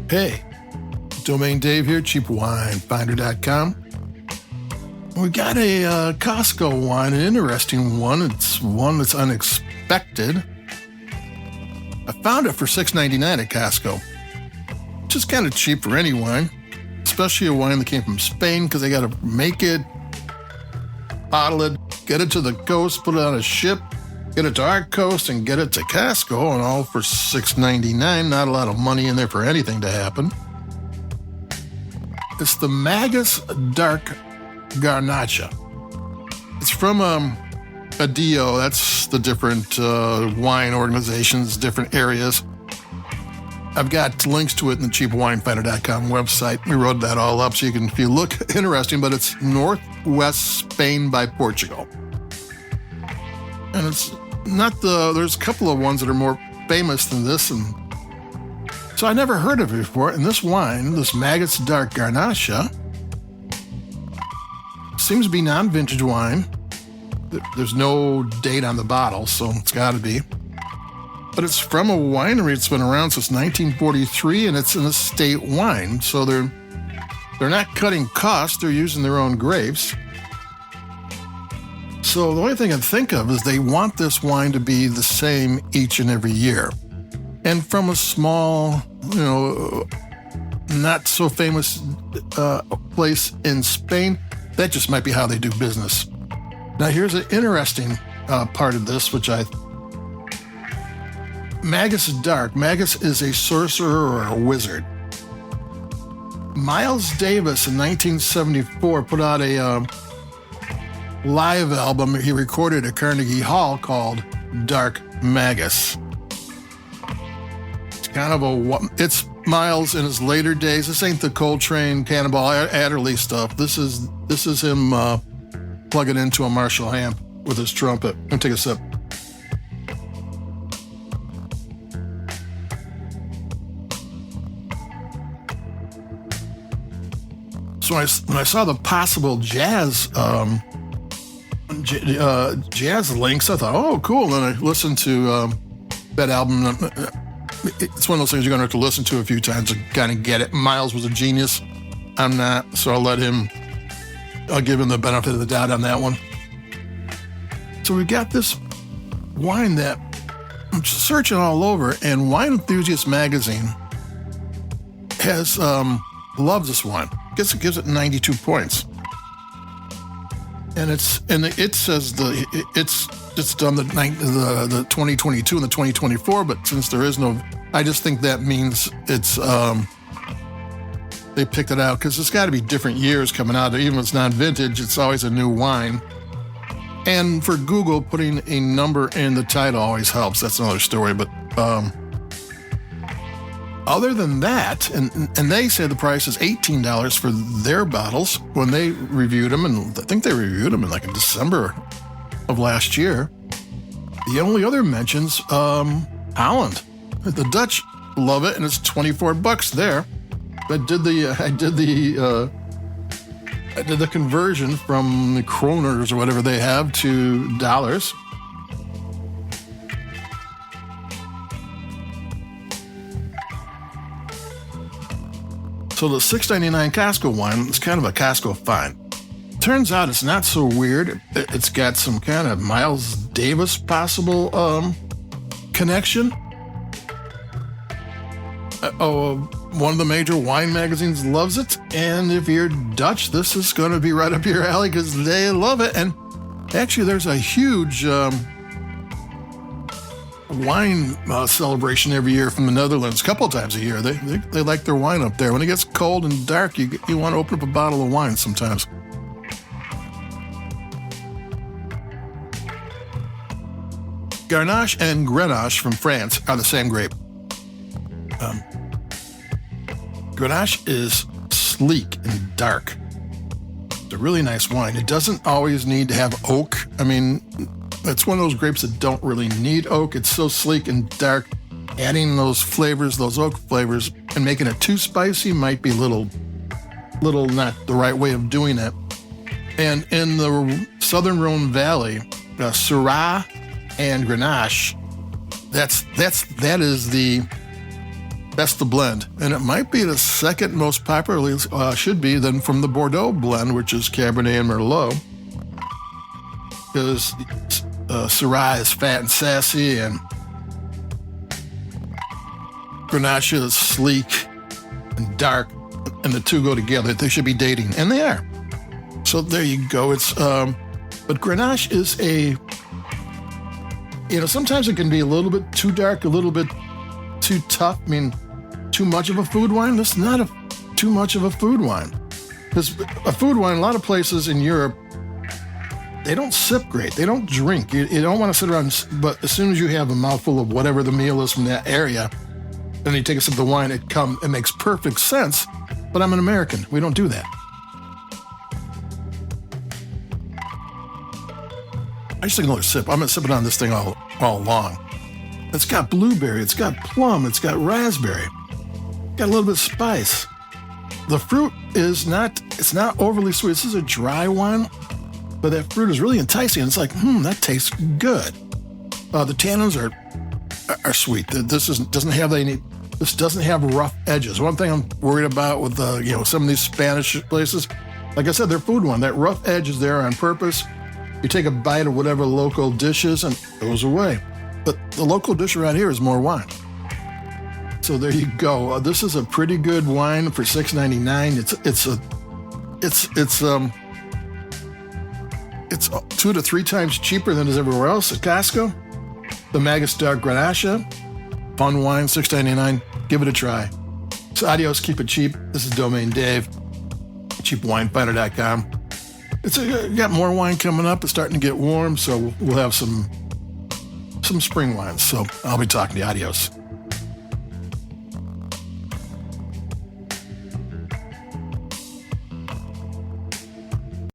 Hey, Domain Dave here, cheapwinefinder.com. We got a Costco wine, an interesting one. It's one that's unexpected. I found it for $6.99 at Costco. Just kind of cheap for any wine, especially a wine that came from Spain, because they got to make it, bottle it, get it to the coast, put it on a ship, get it to our coast, and get it to Costco, and all for $6.99. Not a lot of money in there for anything to happen. It's the Magus Dark Garnacha. It's from a DO. That's the different wine organizations, different areas. I've got links to it in the cheapwinefinder.com website. We wrote that all up so you can, if you look interesting, but it's northwest Spain by Portugal. And it's not there's a couple of ones that are more famous than this, and so I never heard of it before. And this wine, this Magus Dark Garnacha, seems to be non-vintage wine. There's no date on the bottle, so it's got to be. But it's from a winery that's been around since 1943, and it's an estate wine. So they're not cutting costs; they're using their own grapes. So the only thing I think of is they want this wine to be the same each and every year. And from a small, not so famous place in Spain, that just might be how they do business. Now here's an interesting part of this, Magus is dark. Magus is a sorcerer or a wizard. Miles Davis in 1974 put out a live album he recorded at Carnegie Hall called Dark Magus. It's Miles in his later days. This ain't the Coltrane, Cannonball Adderley stuff. This is him plugging into a Marshall amp with his trumpet. Let me take a sip. So when I saw the possible jazz links, I thought, oh, cool. And I listened to that album. It's one of those things you're going to have to listen to a few times to kind of get it. Miles was a genius. I'm not, so I'll give him the benefit of the doubt on that one. So we got this wine that I'm searching all over, and Wine Enthusiast magazine has loves this wine. Gives it 92 points, and it says it's done the 2022 and the 2024, but since there is no, I just think that means it's they picked it out because it's got to be different years coming out. Even if it's not vintage, it's always a new wine. And for Google, putting a number in the title always helps. That's another story. But other than that, and they say the price is $18 for their bottles when they reviewed them, and I think they reviewed them in December of last year. The only other mentions, Holland. The Dutch love it, and it's $24 there. I did the conversion from the kroners or whatever they have to dollars. So the $6.99 Costco wine is kind of a Costco find. Turns out it's not so weird. It's got some kind of Miles Davis possible connection. One of the major wine magazines loves it, and if you're Dutch, this is going to be right up your alley because they love it. And actually, there's a huge wine celebration every year from the Netherlands, a couple of times a year. They like their wine up there. When it gets cold and dark, you want to open up a bottle of wine sometimes. Garnacha and Grenache from France are the same grape. Grenache is sleek and dark. It's a really nice wine. It doesn't always need to have oak. I mean, it's one of those grapes that don't really need oak. It's so sleek and dark. Adding those flavors, those oak flavors, and making it too spicy might be little not the right way of doing it. And in the Southern Rhone Valley, Syrah and Grenache, that is the That's the blend. And it might be the second most popular, should be, then from the Bordeaux blend, which is Cabernet and Merlot. Because Syrah is fat and sassy, and Garnacha is sleek and dark, and the two go together. They should be dating, and they are. So there you go. It's but Grenache is sometimes it can be a little bit too dark, a little bit too tough. I mean, too much of a food wine. This is not too much of a food wine. Because a food wine, a lot of places in Europe, they don't sip great. They don't drink. You don't want to sit around, but as soon as you have a mouthful of whatever the meal is from that area, and you take a sip of the wine, it makes perfect sense. But I'm an American. We don't do that. I just take another sip. I'm sipping on this thing all along. It's got blueberry. It's got plum. It's got raspberry. Got a little bit of spice. The fruit is not overly sweet. This is a dry wine, but that fruit is really enticing. It's like, that tastes good. The tannins are sweet. This doesn't have rough edges. One thing I'm worried about with some of these Spanish places, like I said, they're food wine. That rough edge is there on purpose. You take a bite of whatever local dish is and it goes away. But the local dish around here is more wine. So there you go. This is a pretty good wine for $6.99. It's 2 to 3 times cheaper than it is everywhere else at Costco. The Magus Dark Garnacha, fun wine, $6.99. Give it a try. So adios, keep it cheap. This is Domain Dave, cheapwinefinder.com. It's got more wine coming up. It's starting to get warm, so we'll have some spring wines. So I'll be talking to you. Adios.